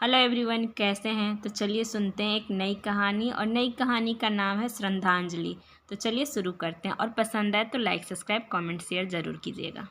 Hello everyone, कैसे हैं। तो चलिए सुनते हैं एक नई कहानी, और नई कहानी का नाम है श्रद्धांजलि। तो चलिए शुरू करते हैं, और पसंद आए तो लाइक सब्सक्राइब कमेंट शेयर ज़रूर कीजिएगा।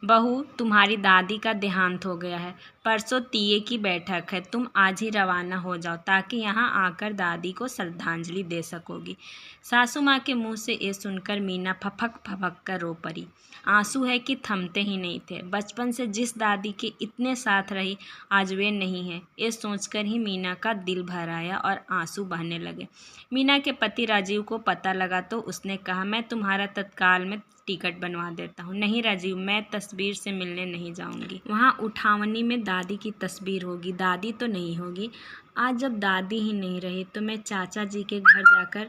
बहू, तुम्हारी दादी का देहांत हो गया है। परसों तीये की बैठक है। तुम आज ही रवाना हो जाओ ताकि यहाँ आकर दादी को श्रद्धांजलि दे सकोगी। सासू माँ के मुंह से ये सुनकर मीना फपक फपक कर रो पड़ी। आंसू है कि थमते ही नहीं थे। बचपन से जिस दादी के इतने साथ रही, आज वे नहीं है। ये सोचकर ही मीना का दिल भर आया और आंसू बहने लगे। मीना के पति राजीव को पता लगा तो उसने कहा, मैं तुम्हारा तत्काल में टिकट बनवा देता हूँ। नहीं राजीव, मैं तस्वीर से मिलने नहीं जाऊंगी। वहाँ उठावनी में दादी की तस्वीर होगी, दादी तो नहीं होगी। आज जब दादी ही नहीं रही तो मैं चाचा जी के घर जाकर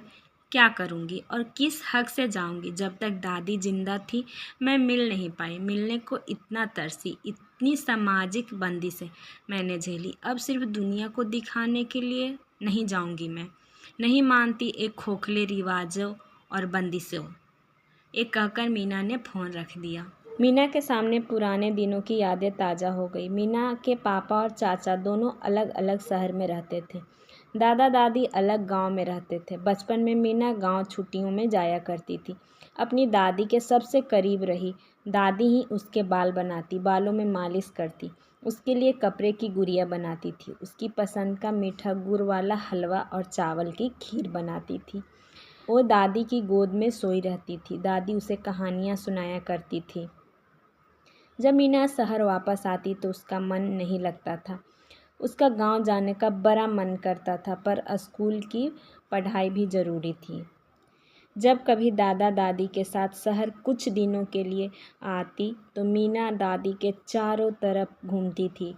क्या करूँगी और किस हक से जाऊँगी। जब तक दादी जिंदा थी मैं मिल नहीं पाई। मिलने को इतना तरसी, इतनी सामाजिक बंदी से मैंने झेली। अब सिर्फ दुनिया को दिखाने के लिए नहीं जाऊँगी। मैं नहीं मानती एक खोखले रिवाजों और बंदिशों। एक कहकर मीना ने फ़ोन रख दिया। मीना के सामने पुराने दिनों की यादें ताज़ा हो गई। मीना के पापा और चाचा दोनों अलग अलग शहर में रहते थे। दादा दादी अलग गांव में रहते थे। बचपन में मीना गांव छुट्टियों में जाया करती थी। अपनी दादी के सबसे करीब रही। दादी ही उसके बाल बनाती, बालों में मालिश करती, उसके लिए कपड़े की गुड़िया बनाती थी, उसकी पसंद का मीठा गुड़ वाला हलवा और चावल की खीर बनाती थी। वो दादी की गोद में सोई रहती थी। दादी उसे कहानियाँ सुनाया करती थी। जब मीना शहर वापस आती तो उसका मन नहीं लगता था। उसका गांव जाने का बड़ा मन करता था, पर स्कूल की पढ़ाई भी ज़रूरी थी। जब कभी दादा दादी के साथ शहर कुछ दिनों के लिए आती तो मीना दादी के चारों तरफ घूमती थी।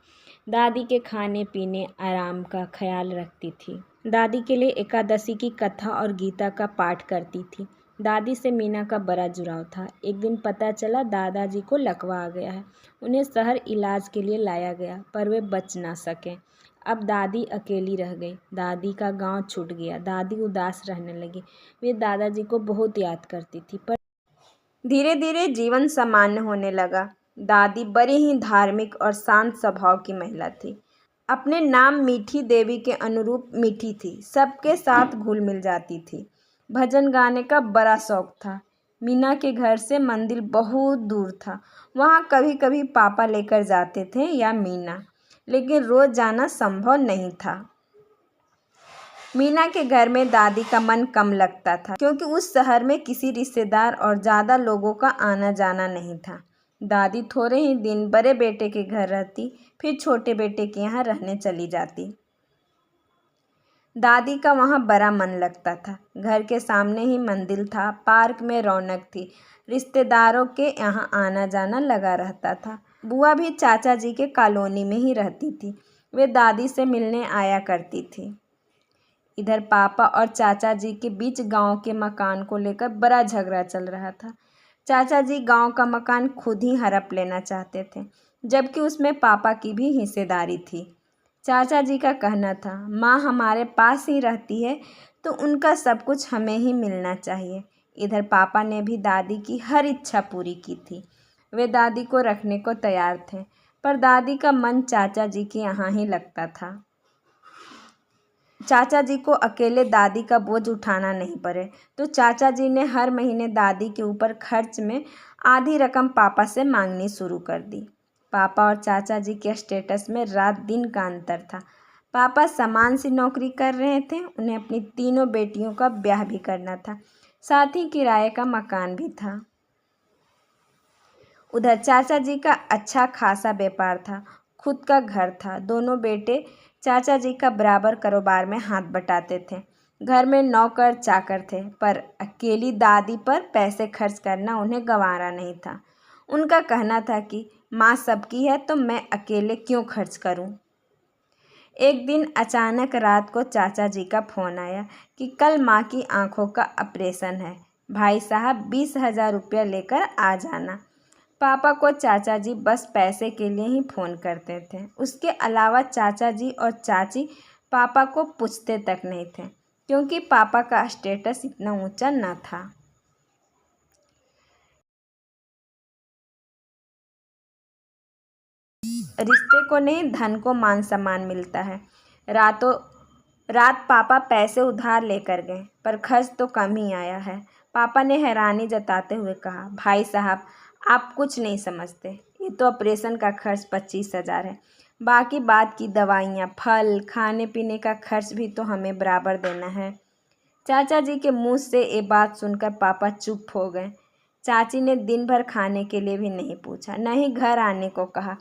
दादी के खाने पीने आराम का ख्याल रखती थी। दादी के लिए एकादशी की कथा और गीता का पाठ करती थी। दादी से मीना का बड़ा जुड़ाव था। एक दिन पता चला दादाजी को लकवा आ गया है। उन्हें शहर इलाज के लिए लाया गया, पर वे बच ना सके। अब दादी अकेली रह गई। दादी का गांव छूट गया। दादी उदास रहने लगी। वे दादाजी को बहुत याद करती थी, पर धीरे धीरे जीवन सामान्य होने लगा। दादी बड़ी ही धार्मिक और शांत स्वभाव की महिला थी। अपने नाम मीठी देवी के अनुरूप मीठी थी। सबके साथ घुल मिल जाती थी। भजन गाने का बड़ा शौक था। मीना के घर से मंदिर बहुत दूर था। वहाँ कभी कभी पापा लेकर जाते थे या मीना, लेकिन रोज जाना संभव नहीं था। मीना के घर में दादी का मन कम लगता था, क्योंकि उस शहर में किसी रिश्तेदार और ज़्यादा लोगों का आना जाना नहीं था। दादी थोड़े ही दिन बड़े बेटे के घर रहती, फिर छोटे बेटे के यहाँ रहने चली जाती। दादी का वहाँ बड़ा मन लगता था। घर के सामने ही मंदिर था, पार्क में रौनक थी, रिश्तेदारों के यहाँ आना जाना लगा रहता था। बुआ भी चाचा जी के कॉलोनी में ही रहती थी। वे दादी से मिलने आया करती थी। इधर पापा और चाचा जी के बीच गांव के मकान को लेकर बड़ा झगड़ा चल रहा था। चाचा जी गांव का मकान खुद ही हड़प लेना चाहते थे, जबकि उसमें पापा की भी हिस्सेदारी थी। चाचा जी का कहना था, माँ हमारे पास ही रहती है तो उनका सब कुछ हमें ही मिलना चाहिए। इधर पापा ने भी दादी की हर इच्छा पूरी की थी। वे दादी को रखने को तैयार थे, पर दादी का मन चाचा जी के यहाँ ही लगता था। चाचा जी को अकेले दादी का बोझ उठाना नहीं पड़े, तो चाचा जी ने हर महीने दादी के ऊपर खर्च में आधी रकम पापा से मांगनी शुरू कर दी। पापा और चाचा जी के स्टेटस में रात दिन का अंतर था। पापा समान सी नौकरी कर रहे थे। उन्हें अपनी तीनों बेटियों का ब्याह भी करना था, साथ ही किराए का मकान भी था। उधर चाचा जी का अच्छा खासा व्यापार था, खुद का घर था। दोनों बेटे चाचा जी का बराबर कारोबार में हाथ बटाते थे। घर में नौकर चाकर थे, पर अकेली दादी पर पैसे खर्च करना उन्हें गंवारा नहीं था। उनका कहना था कि माँ सबकी है तो मैं अकेले क्यों खर्च करूँ। एक दिन अचानक रात को चाचा जी का फ़ोन आया कि कल माँ की आंखों का ऑपरेशन है, भाई साहब 20,000 रुपया लेकर आ जाना। पापा को चाचा जी बस पैसे के लिए ही फ़ोन करते थे। उसके अलावा चाचा जी और चाची पापा को पूछते तक नहीं थे, क्योंकि पापा का स्टेटस इतना ऊंचा न था। रिश्ते को नहीं, धन को मान सम्मान मिलता है। रात पापा पैसे उधार लेकर गए, पर खर्च तो कम ही आया है। पापा ने हैरानी जताते हुए कहा, भाई साहब, आप कुछ नहीं समझते। ये तो ऑपरेशन का खर्च 25,000 है। बाकी बात की दवाइयाँ, फल, खाने पीने का खर्च भी तो हमें बराबर देना है। चाचा जी के मुंह से ये बात सुनकर पापा चुप हो गए। चाची ने दिन भर खाने के लिए भी नहीं पूछा, न ही घर आने को कहा।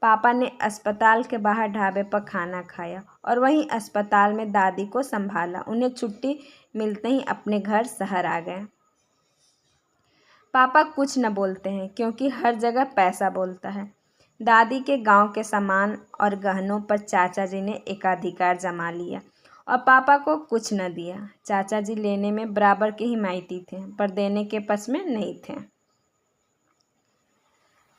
पापा ने अस्पताल के बाहर ढाबे पर खाना खाया और वहीं अस्पताल में दादी को संभाला। उन्हें छुट्टी मिलते ही अपने घर शहर आ गए। पापा कुछ न बोलते हैं क्योंकि हर जगह पैसा बोलता है। दादी के गांव के सामान और गहनों पर चाचा जी ने एकाधिकार जमा लिया और पापा को कुछ न दिया। चाचा जी लेने में बराबर के हिमायती थे, पर देने के पक्ष में नहीं थे।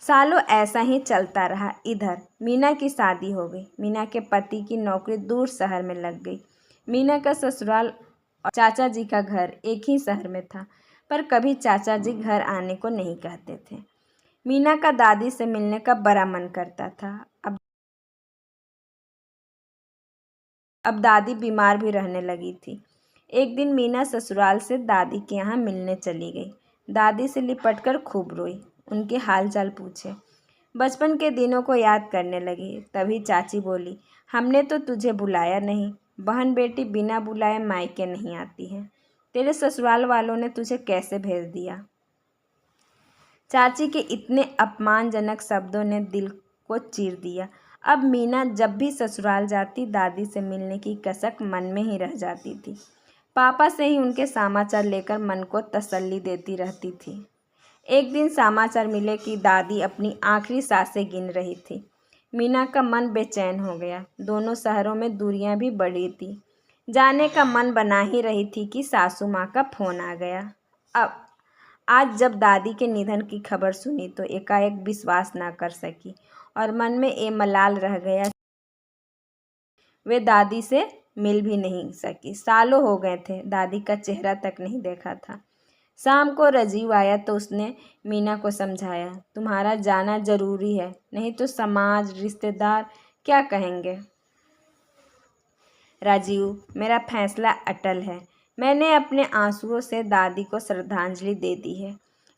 सालों ऐसा ही चलता रहा। इधर मीना की शादी हो गई। मीना के पति की नौकरी दूर शहर में लग गई। मीना का ससुराल और चाचा जी का घर एक ही शहर में था, पर कभी चाचा जी घर आने को नहीं कहते थे। मीना का दादी से मिलने का बड़ा मन करता था। अब दादी बीमार भी रहने लगी थी। एक दिन मीना ससुराल से दादी के यहाँ मिलने चली गई। दादी से लिपटकर खूब रोई, उनके हालचाल पूछे, बचपन के दिनों को याद करने लगी। तभी चाची बोली, हमने तो तुझे बुलाया नहीं। बहन बेटी बिना बुलाए मायके नहीं आती है। तेरे ससुराल वालों ने तुझे कैसे भेज दिया? चाची के इतने अपमानजनक शब्दों ने दिल को चीर दिया। अब मीना जब भी ससुराल जाती, दादी से मिलने की कसक मन में ही रह जाती थी। पापा से ही उनके समाचार लेकर मन को तसल्ली देती रहती थी। एक दिन समाचार मिले कि दादी अपनी आखिरी सांसें गिन रही थी। मीना का मन बेचैन हो गया। दोनों शहरों में दूरियां भी बढ़ी थी। जाने का मन बना ही रही थी कि सासू माँ का फोन आ गया। अब आज जब दादी के निधन की खबर सुनी तो एकाएक विश्वास ना कर सकी और मन में ये मलाल रह गया, वे दादी से मिल भी नहीं सकी। सालों हो गए थे, दादी का चेहरा तक नहीं देखा था। शाम को राजीव आया तो उसने मीना को समझाया, तुम्हारा जाना जरूरी है, नहीं तो समाज, रिश्तेदार क्या कहेंगे। राजीव, मेरा फैसला अटल है। मैंने अपने आंसुओं से दादी को श्रद्धांजलि दे दी है।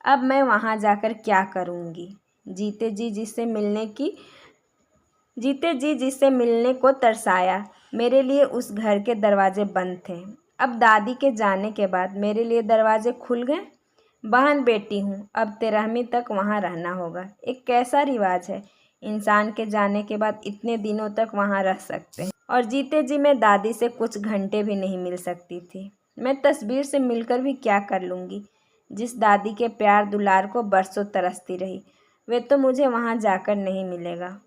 अब मैं वहाँ जाकर क्या करूँगी? जीते जी जिससे मिलने को तरसाया, मेरे लिए उस घर के दरवाजे बंद थे। अब दादी के जाने के बाद मेरे लिए दरवाजे खुल गए। बहन बेटी हूँ, अब 13वीं तक वहाँ रहना होगा। एक कैसा रिवाज है, इंसान के जाने के बाद इतने दिनों तक वहाँ रह सकते हैं। और जीते जी मैं दादी से कुछ घंटे भी नहीं मिल सकती थी। मैं तस्वीर से मिलकर भी क्या कर लूँगी? जिस दादी के प्यार दुलार को बरसों तरसती रही, वे तो मुझे वहाँ जाकर नहीं मिलेगा।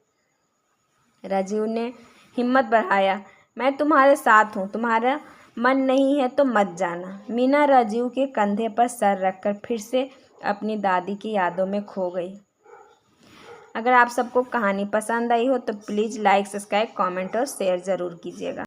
राजीव ने हिम्मत बढ़ाया, मैं तुम्हारे साथ हूँ, तुम्हारा मन नहीं है तो मत जाना। मीना राजीव के कंधे पर सर रखकर फिर से अपनी दादी की यादों में खो गई। अगर आप सबको कहानी पसंद आई हो तो प्लीज़ लाइक, सब्सक्राइब, कमेंट और शेयर ज़रूर कीजिएगा।